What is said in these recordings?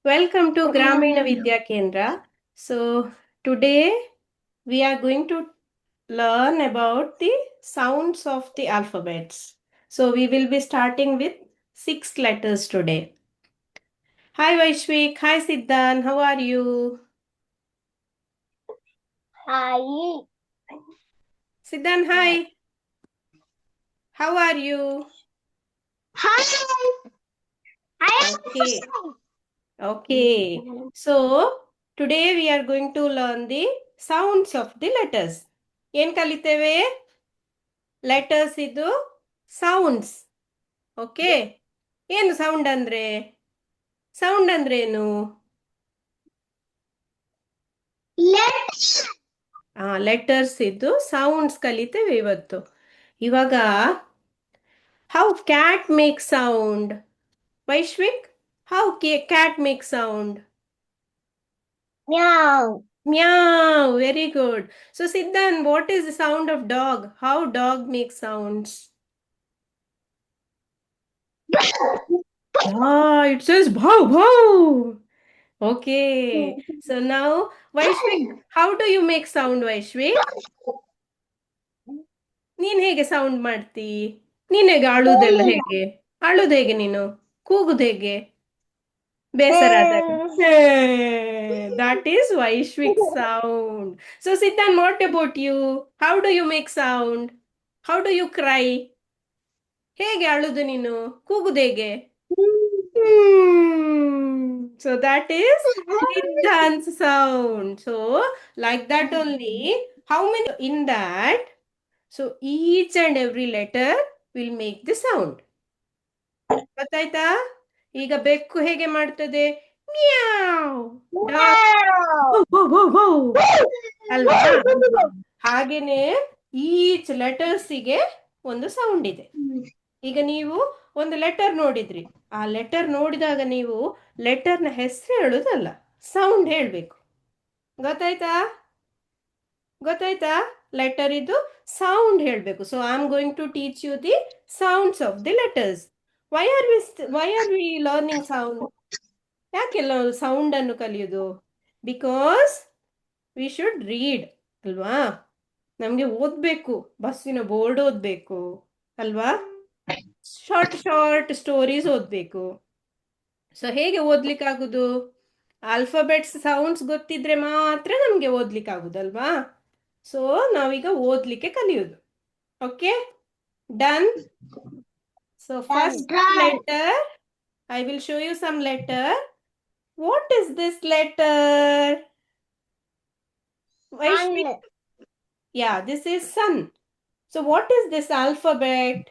Welcome to Gramina Vidya Kendra. So, today we are going to learn about the sounds of the alphabets. So, we will be starting with 6 letters today. Hi Vaishvik, hi Siddhan, how are you? Hi. Siddhan, hi, how are you? Hi. I Okay, okay. So, today we are going to learn the sounds of the letters. ಏನ್ ಕಲಿತೇವೆ letters ಇದು sounds okay ಏನು sound ಅಂದ್ರೆ ಏನು letters ಇದ್ದು sounds ಕಲಿತೇವೆ ಇವತ್ತು ಇವಾಗ how cat make sound Vaishvik how cat make sound Meow. Meow very good so Siddhant what is the sound of dog how dog make sounds it says bhav bhav. Okay, so now Vaishvik, how do you make sound, Vaishvik? ನೀನ್ ಹೇಗೆ sound ಮಾಡ್ತಿ ನೀನ್ ಹೇಗೆ ಅಳುದೆಲ್ಲ ಹೇಗೆ ಅಳುದು ಹೇಗೆ ನೀನು ಕೂಗುದು ಹೇಗೆ ಬೇಸರ ಆದಾಗ that is Vaishvik sound so Siddhant what about you how do you make sound how do you cry ಹೇಗೆ ಅಳುದು ನೀನು ಕೂಗುದು ಹೇಗೆ So that is Siddhan's sound. So like that only, how many in that? So each and every letter will make the sound. ಗೊತ್ತಾಯ್ತಾ ಈಗ ಬೆಕ್ಕು ಹೇಗೆ ಮಾಡ್ತದೆ ಮ್ಯಾವ್ dog ಅಲ್ವಾ ಹಾಗೇನೆ ಈಚ್ ಲೆಟರ್ಸಿಗೆ ಒಂದು ಸೌಂಡ್ ಇದೆ ಈಗ ನೀವು ಒಂದು ಲೆಟರ್ ನೋಡಿದ್ರಿ ಆ ಲೆಟರ್ ನೋಡಿದಾಗ ನೀವು ಲೆಟರ್ನ ಹೆಸರು ಹೇಳುದಲ್ಲ ಸೌಂಡ್ ಹೇಳಬೇಕು ಗೊತ್ತಾಯ್ತಾ ಗೊತ್ತಾಯ್ತಾ ಲೆಟರ್ ಇದು ಸೌಂಡ್ ಹೇಳಬೇಕು so I am going to teach you the sounds of the letters why are we learning sound ಯಾಕೆಲ್ಲ ಸೌಂಡ್ ಅನ್ನು ಕಲಿಯೋದು ಬಿಕಾಸ್ ವಿ ಶುಡ್ ರೀಡ್ ಅಲ್ವಾ ನಮಗೆ ಓದಬೇಕು ಬಸ್ಸಿನ ಬೋರ್ಡ್ ಓದಬೇಕು ಅಲ್ವಾ ಶಾರ್ಟ್ ಶಾರ್ಟ್ ಸ್ಟೋರೀಸ್ ಓದಬೇಕು ಸೊ ಹೇಗೆ ಓದ್ಲಿಕ್ಕಾಗುದು ಆಲ್ಫಾಬೆಟ್ಸ್ ಸೌಂಡ್ಸ್ ಗೊತ್ತಿದ್ರೆ ಮಾತ್ರ ನಮಗೆ ಓದ್ಲಿಕ್ಕಾಗುದಲ್ವಾ ಸೊ ನಾವೀಗ ಓದ್ಲಿಕ್ಕೆ ಕಲಿಯೋದು okay done so first letter I will show you some letter what is this letter Vaishvik yeah this is sun so what is this alphabet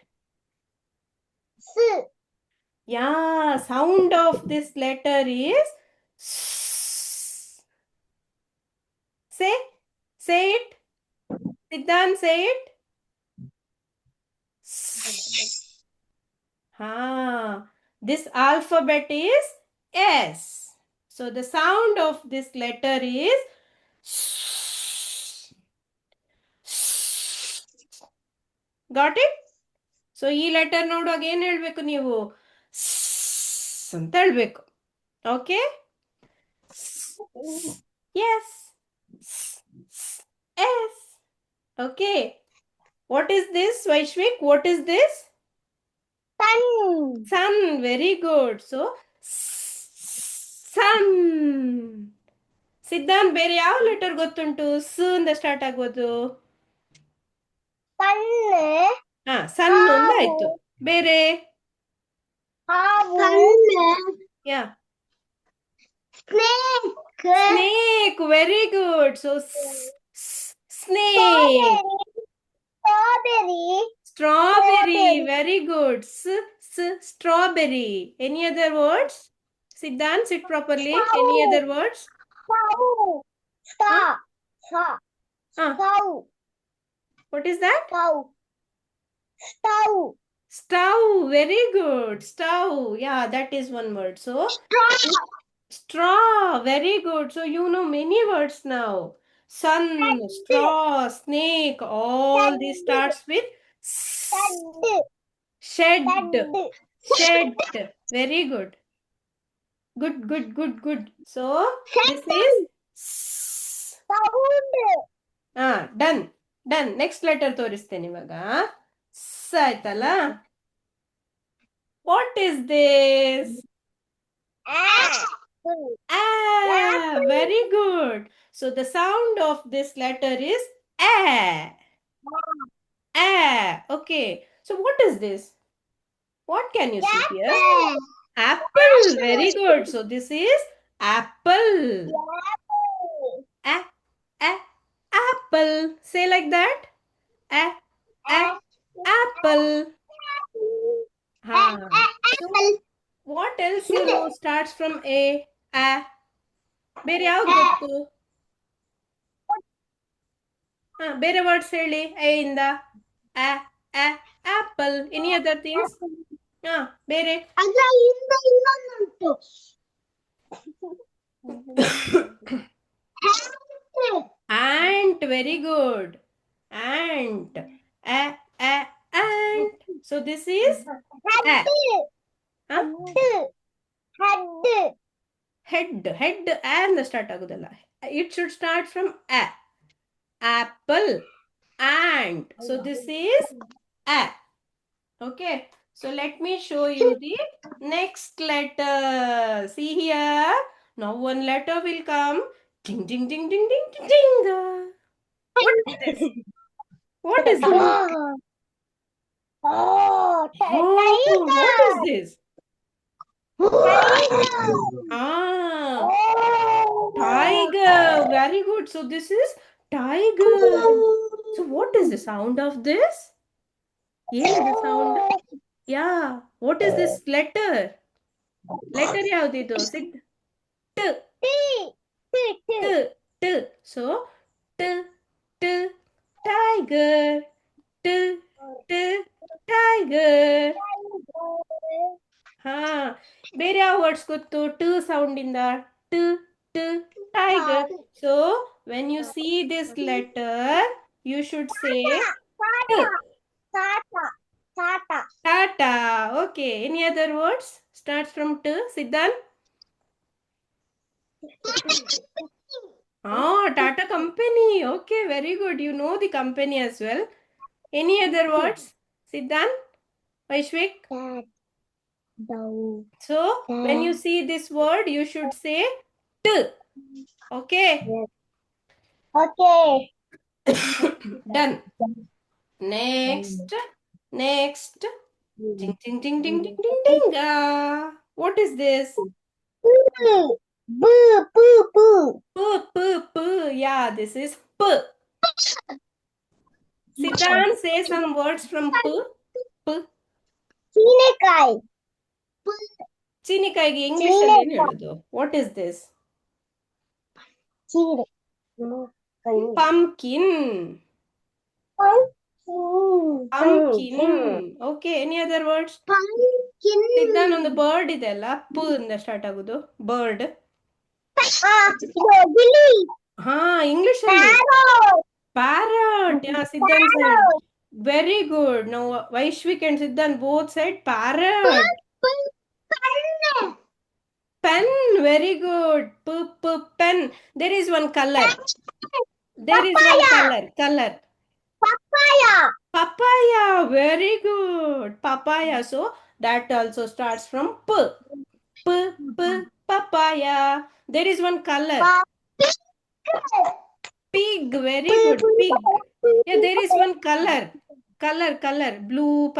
Yeah, sound of this letter is say it. Siddhan, say it. This alphabet is S. So the sound of this letter is got it? So ಈ letter ನೋಡುವಾಗ ಏನ್ ಹೇಳ್ಬೇಕು ನೀವು ಅಂತ ಹೇಳ್ಬೇಕು okay S S okay what is this Vaishvik what is this sun very good so sun Siddhant ಬೇರೆ ಯಾವ letter ಗೊತ್ತುಂಟು ಸ್ ಇಂದ ಸ್ಟಾರ್ಟ್ ಆಗೋದು ಹಾ ಸನ್ ಒಂದಾಯ್ತು ಬೇರೆ yeah snake very good so snake strawberry very good strawberry any other words Siddhant sit properly any other words what is that stove very good stove yeah that is one word so straw very good so you know many words now sun straw snake all these starts with shed shed very good Good. So this is S. Done. Next letter ತೋರಿಸ್ತೇನೆ ಇವಾಗ. ಸ್ ಆಯ್ತಲ್ಲ. What is this? Very good. So the sound of this letter is A. Okay. So what is this? What can you see here? Apple. Very good. So this is apple. Apple. Say like that. Apple. So what else you know starts from A? ಬೇರೆ ಯಾವ್ದು ಗೊತ್ತು? ಬೇರೆ words ಹೇಳಿ A ಇಂದ. Apple. Any other things? ಬೇರೆ. Ant. Very good. Ant. Ant. So this is head. And start ಆಗುದಲ್ಲ. It should start from A. Apple. Ant. So this is A. Okay. So let me show you the next letter. See here. Now one letter will come. Ding, ding, ding, ding, ding, ding, ding. What is this? What is this? What is this? Tiger. Very good. So this is tiger. So what is the sound of this? What is the sound? Yeah. What is this letter? Letter ಯಾವ್ದಿದು? T. So T. Tiger. T. Tiger. ಬೇರೆ ಯಾವ words ಗೊತ್ತು T sound ಇಂದ? T. Tiger. So when you see this letter, you should say Tata. Okay. Any other words starts from T? Siddhan? Tata Company. Okay, very good. You know the company as well. Any other words? Siddhan? Vaishvik? So, when you see this word, you should say T. Okay? Done. Next. Ding, ding, ding, ding, ding, ding, ding. What is this? P. Yeah, this is P. Siddhan, say some words from P. ಚೀನಿಕಾಯಿಗೆ English ಅಲ್ಲಿ ಏನು ಹೇಳೋದು? What is this? Pumpkin. Okay, any other words? Siddhan, ಒಂದು bird ಇದೆ ಅಲ್ಲ, P ಇಂದ start ಆಗೋದು. Bird. English ಅಲ್ಲಿ parrot. Siddhan said. Very good. Now Vaishvik and Siddhan both said parrot. Pen. Very good. Pen. There is one color. Color. Papaya. Very good. Papaya. So that also starts from P. Papaya. There is one color. Pig. Very good. Pig. Yeah, there is one color. Blue.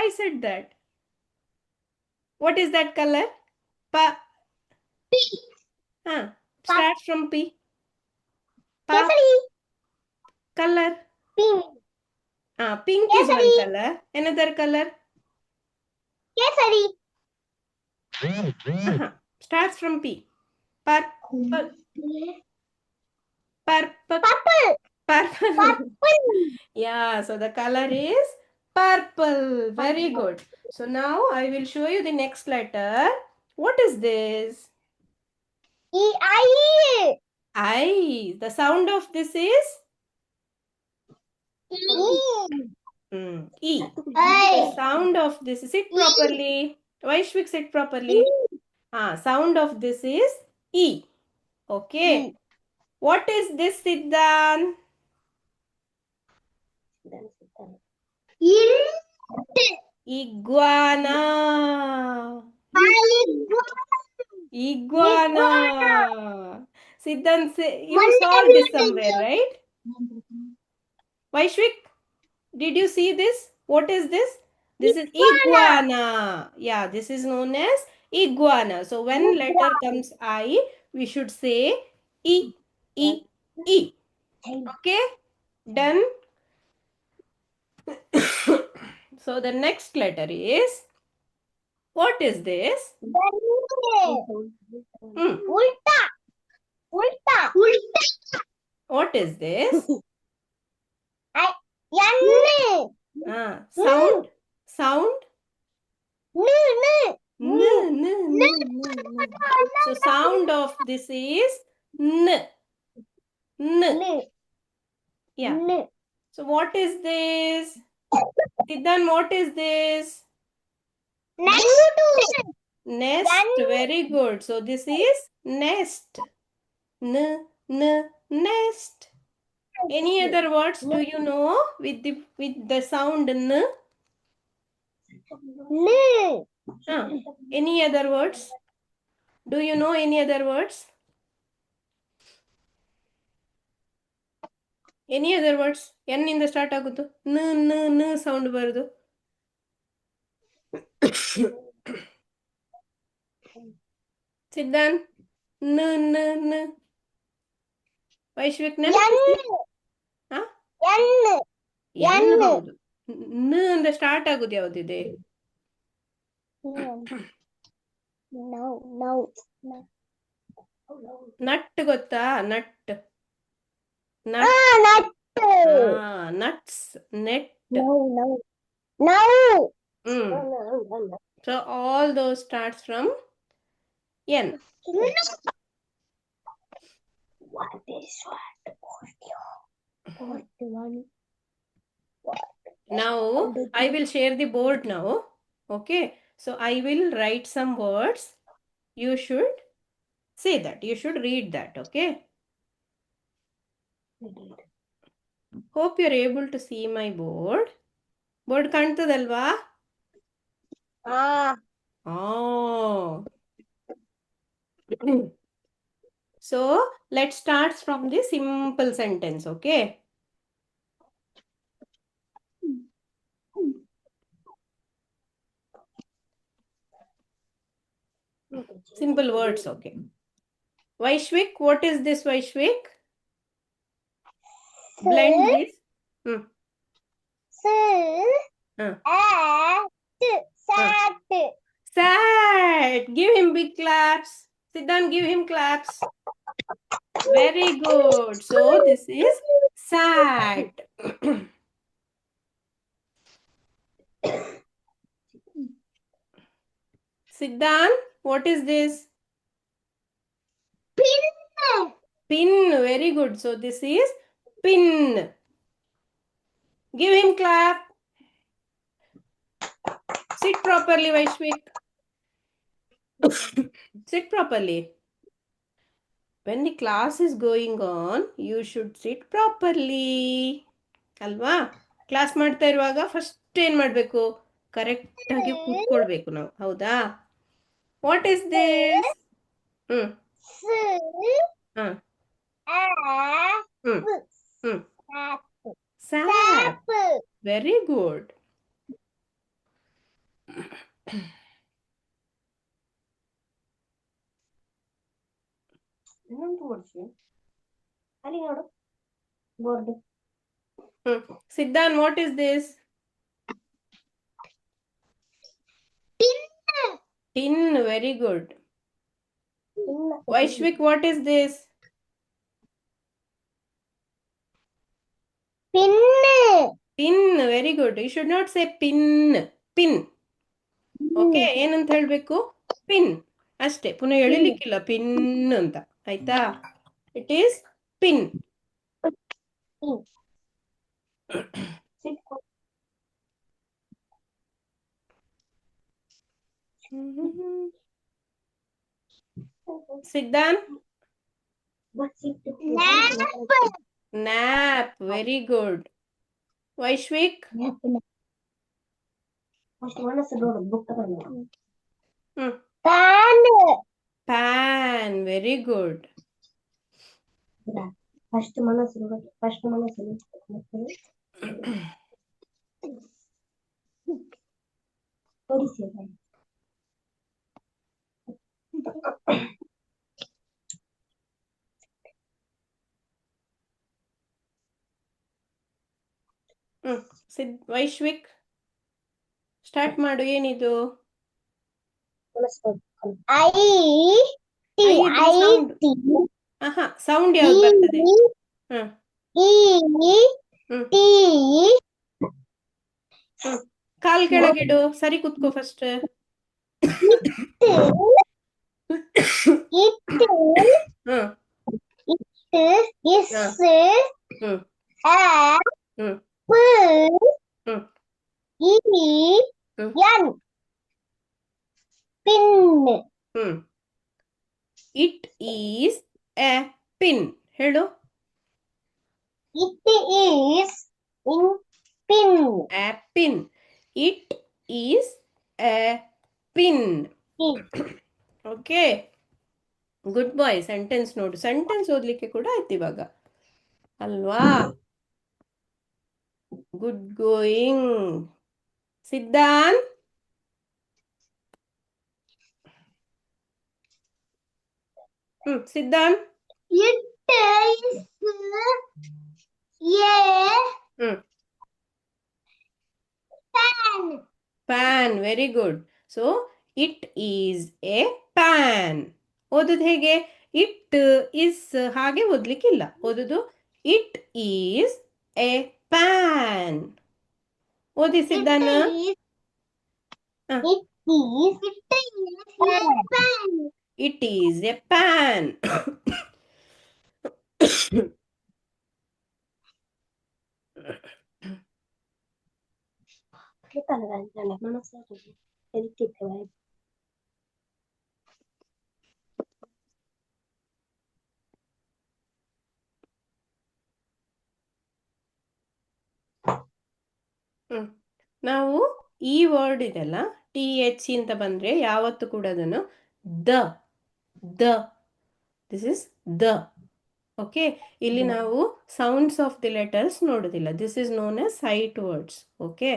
I said that. What is that color? Starts from P. Color. Pink is one color. Another color. Starts from P. Purple. Yeah, so the color is purple. Very good. So now I will show you the next letter. What is this? I. The sound of this is E. The sound of this. Sit properly. Vaishvik, sit properly. Sound of this is E. Okay. E. What is this, Siddhan? Iguana. Iguana. Siddhan, you saw this somewhere, right? Vaishvik, did you see this? What is this? This is iguana. Yeah, this is known as iguana. So when letter comes I, we should say E, E, E. Okay, done. So the next letter is, what is this? Ulta. What is this? Sound. N, n, n, n. So sound of this is N. N. Yeah. So what is this? Siddhan, what is this? Nest. Very good. So this is nest. N, nest. Any other words do you know with the sound N? Any other words? Do you know any other words? Any other words? N ಇಂದ start ಆಗುತ್ತು ನ sound ಬರುದು. ಸಿದ್ಧಾಂತ್ ನ ವೈಶ್ವಿಕ್ ಹೌದು. ನ ಇಂದ start ಆಗುದು ಯಾವ್ದಿದೆ? Nut ಗೊತ್ತಾ? Nut nuts net. So all those starts from N. Now I will share the board now. Okay, so I will write some words. You should say that. You should read that. Okay. Hope you're able to see my board. Board ಕಾಣ್ತದಲ್ವಾ? So let's start from the simple sentence. Okay. Simple words. Okay. Vaishvik, what is this, Vaishvik? Blend this. Sad. Give him big claps. Siddhan, give him claps. Very good. So this is sad. Siddhan, what is this? Pin. Very good. So this is pin. Give him clap. Sit properly, Vaishvik. Sit properly. When the class is going on, you should sit properly. ಅಲ್ವಾ? Class ಮಾಡ್ತಾ ಇರುವಾಗ first ಏನ್ ಮಾಡ್ಬೇಕು? Correct ಆಗಿ ಕೂತ್ಕೊಳ್ಬೇಕು ನಾವು. ಹೌದಾ? What is this? Sap. Very good. Siddhan, what is this? Tin. Very good. Vaishvik, what is this? Pin. Very good. You should not say pin. Pin. Okay. ಏನಂತ ಹೇಳ್ಬೇಕು? Pin. ಅಷ್ಟೇ. ಪುನಃ ಎಳಿಲಿಕ್ಕಿಲ್ಲ pin ಅಂತ. ಆಯ್ತಾ? It is pin. Siddhan? Nap. Nap. Very good. Vaishvik? Hmm. Fan. Pan. Very good. First Vaishvik? Start ಮಾಡು, ಏನಿದು? I T ಐದು I sound. T ಆಹಾ, ಸೌಂಡ್ ಯಾವ್ದು ಬರ್ತದೆ? ಹ್ಮ್ E ಹ್ಮ್ T ಹ್ಮ್ ಕಾಲ್ ಕೆಳಗಿಡು, ಸರಿ ಕುತ್ಕೋ first. It hmm is hmm A hmm P hmm E hmm N pin. Hmm it is a pin. ಹೇಳು. It is in pin. A pin. It is a pin. Okay, good boy. Sentence ನೋಡು, sentence ಓದ್ಲಿಕ್ಕೆ ಕೂಡ ಆಯ್ತು ಇವಾಗ ಅಲ್ವಾ? Good going. Siddhant? Siddhant? It is a hmm fan. Pan. Very good. So it is a pan. ಓದೋದು ಹೇಗೆ? It is ಹಾಗೆ ಓದ್ಲಿಕ್ಕಿಲ್ಲ. ಓದೋದು ಇಟ್ ಈಸ್ ಎ ಪ್ಯಾನ್. ಓದಿ ಸಿದ್ಧಾನ. It is a fan. It is a PAN. ನಾವು ಈ ವರ್ಡ್ ಇದೆಲ್ಲ ಟಿ ಎಚ್ ಅಂತ ಬಂದ್ರೆ ಯಾವತ್ತು ಕೂಡ ಅದನ್ನು the the this is the. Okay, ಇಲ್ಲಿ ನಾವು ಸೌಂಡ್ಸ್ ಆಫ್ ದಿ ಲೆಟರ್ಸ್ ನೋಡೋದಿಲ್ಲ. This is known as sight words. Okay,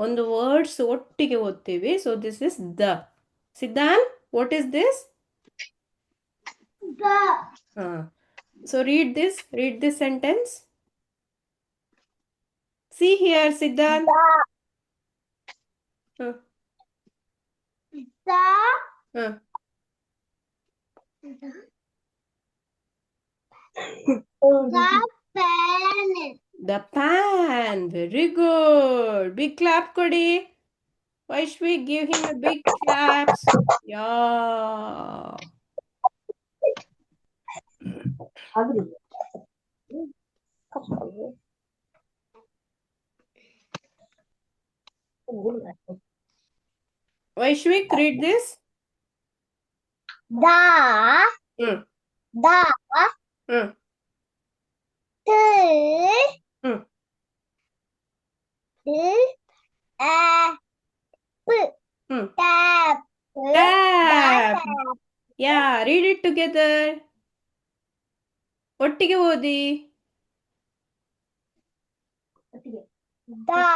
ಒಂದು ವರ್ಡ್ಸ್ ಒಟ್ಟಿಗೆ ಓದ್ತೀವಿ. So this is the. Siddhant, what is this? So read this sentence. See here, Siddharth. The pan. Very good. Big clap kodi. Vaishvik, give him a big claps. Yeah. Vaishvik, read this. Da Mm. da Mm. t Mm. a p Mm. tap Tap. Yeah, read it together. ಒಟ್ಟಿಗೆ ಓದಿ. da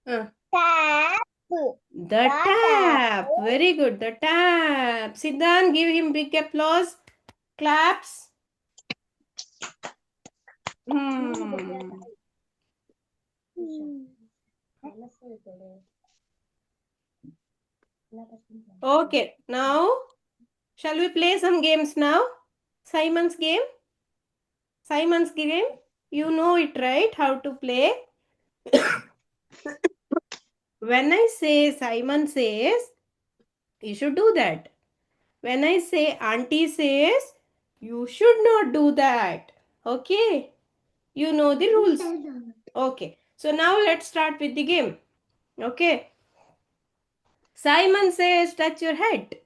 Uh, tap The tap. Very good. The tap. Siddhan, give him big applause. Claps. Okay, now shall we play some games now? Simon's game. Simon's game. You know it, right? How to play. When I say Simon says, you should do that. When I say auntie says, you should not do that. Okay? You know the rules. Okay. So now let's start with the game. Okay. Simon says, touch your head.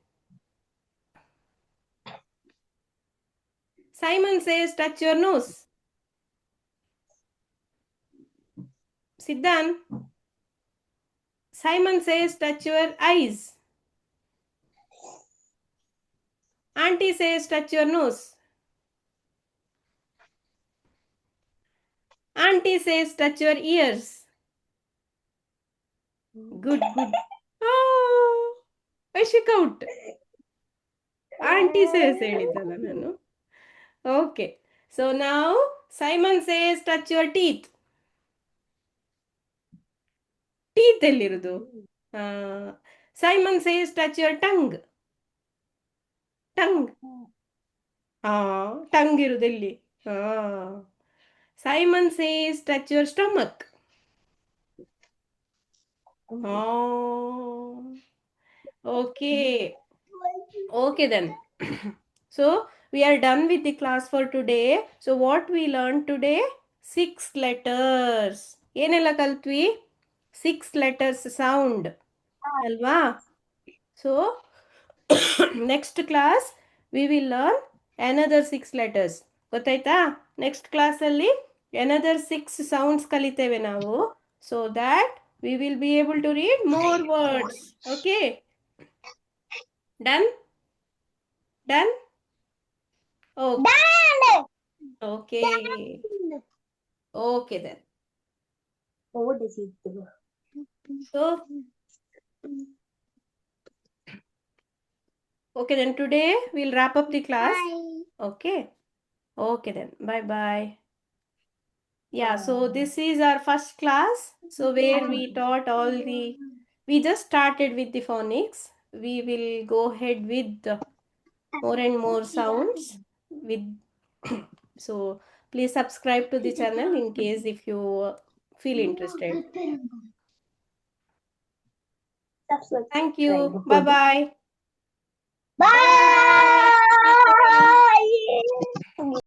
Simon says, touch your nose. Siddhan. Simon says, touch your eyes. Auntie says, touch your nose. Auntie says, touch your ears. Good, good. Oh, I shook out. Auntie says, ಹೇಳಿದ್ದಲ್ಲ ನಾನು. Okay. So now, Simon says, touch your teeth. Teeth ಎಲ್ಲಿರುದು? Simon says, touch your tongue. Tongue. Tongue ಇರುದೆಲ್ಲಿ? Simon says, touch your stomach. Okay. Okay then. So we are done with the class for today. So what we learned today? 6 letters. ಏನೆಲ್ಲ ಕಲ್ತ್ವಿ? 6 letters sound. ಅಲ್ವಾ? So next class we will learn another 6 letters. ಗೊತ್ತಾಯ್ತಾ? Next class ಅಲ್ಲಿ another 6 sounds ಕಲಿತೇವೆ ನಾವು. So that we will be able to read more words. Okay? Done? Done? Okay. Done. Okay. Okay then. What is it? So, okay then today we'll wrap up the class. Bye. Okay. Okay then. Bye bye. Yeah, so this is our first class. So where we taught all the, we just started with the phonics. We will go ahead with the more and more sounds with, so please subscribe to the channel in case if you feel interested. Thank you. Bye bye. Bye.